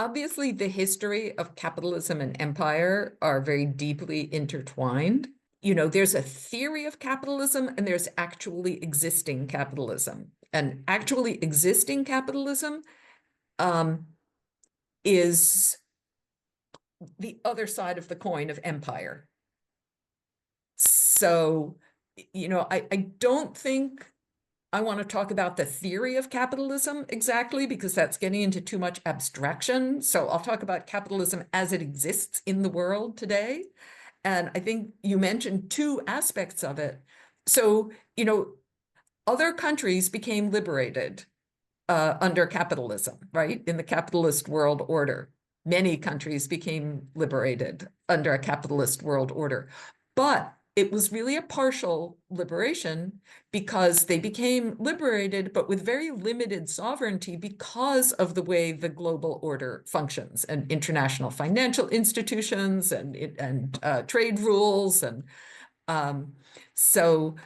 obviously the history of capitalism and empire are very deeply intertwined. You know, there's a theory of capitalism and there's actually existing capitalism. And actually existing capitalism is the other side of the coin of empire. So, you know, I don't think I want to talk about the theory of capitalism exactly, because that's getting into too much abstraction. So I'll talk about capitalism as it exists in the world today. And I think you mentioned two aspects of it. So, you know, other countries became liberated under capitalism, right? In the capitalist world order. Many countries became liberated under a capitalist world order. But it was really a partial liberation because they became liberated, but with very limited sovereignty because of the way the global order functions and international financial institutions and trade rules. And so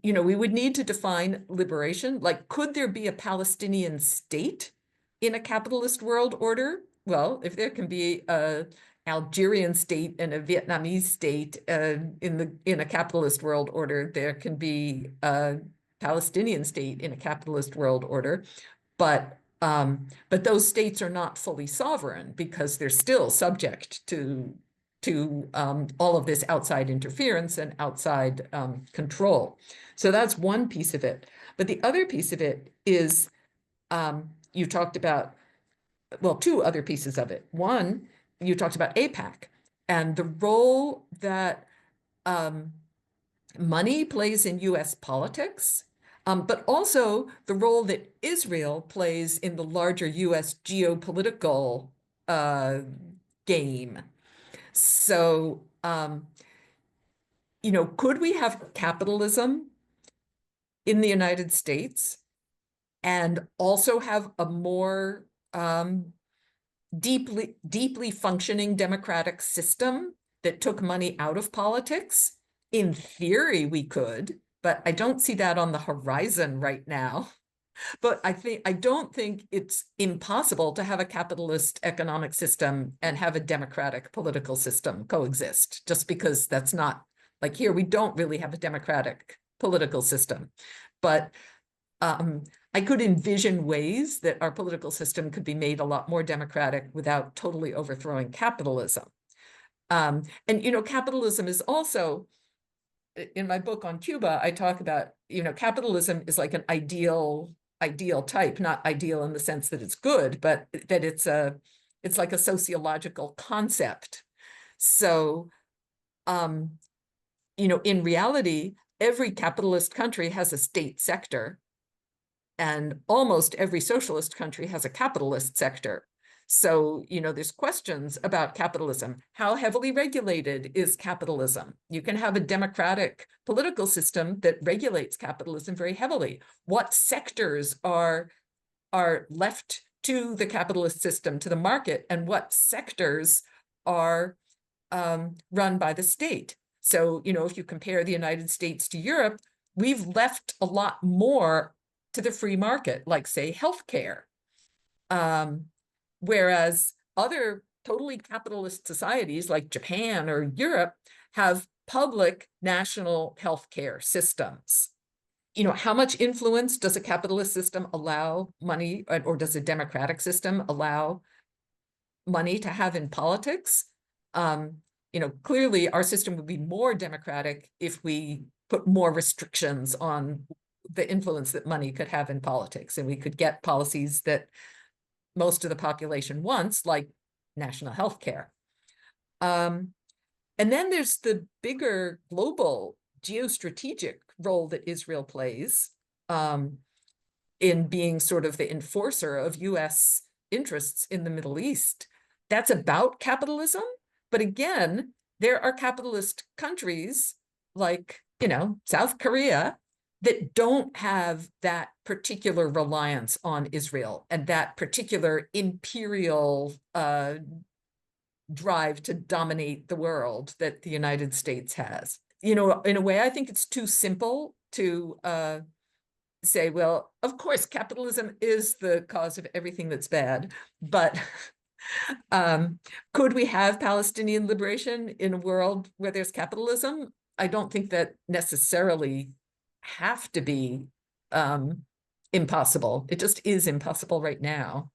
you know, we would need to define liberation. Like, could there be a Palestinian state in a capitalist world order? Well, if there can be a Algerian state and a Vietnamese state in a capitalist world order, there can be a Palestinian state in a capitalist world order. But those states are not fully sovereign because they're still subject to all of this outside interference and outside control. So that's one piece of it. But the other piece of it is you talked about, well, two other pieces of it. One, you talked about AIPAC and the role that money plays in US politics, but also the role that Israel plays in the larger US geopolitical game. So, you know, could we have capitalism in the United States and also have a more deeply functioning democratic system that took money out of politics? In theory, we could, but I don't see that on the horizon right now. But I don't think it's impossible to have a capitalist economic system and have a democratic political system coexist, just because that's not, like, here we don't really have a democratic political system. But I could envision ways that our political system could be made a lot more democratic without totally overthrowing capitalism. And, you know, capitalism is also, in my book on Cuba, I talk about, you know, capitalism is like an ideal type, not ideal in the sense that it's good, but that it's like a sociological concept. So, you know, in reality, every capitalist country has a state sector, and almost every socialist country has a capitalist sector. So, you know, there's questions about capitalism. How heavily regulated is capitalism? You can have a democratic political system that regulates capitalism very heavily. What sectors are left to the capitalist system, to the market, and what sectors are run by the state? So, you know, if you compare the United States to Europe, we've left a lot more to the free market, like, say, healthcare. Whereas other totally capitalist societies like Japan or Europe have public national healthcare systems. You know, how much influence does a capitalist system allow money, or does a democratic system allow money to have in politics? You know, clearly our system would be more democratic if we put more restrictions on the influence that money could have in politics, and we could get policies that most of the population wants, like national health care. And then there's the bigger global geostrategic role that Israel plays in being sort of the enforcer of US interests in the Middle East. That's about capitalism. But again, there are capitalist countries like, you know, South Korea that don't have that particular reliance on Israel and that particular imperial drive to dominate the world that the United States has. You know, in a way, I think it's too simple to say, well, of course, capitalism is the cause of everything that's bad, but could we have Palestinian liberation in a world where there's capitalism? I don't think that necessarily have to be impossible. It just is impossible right now.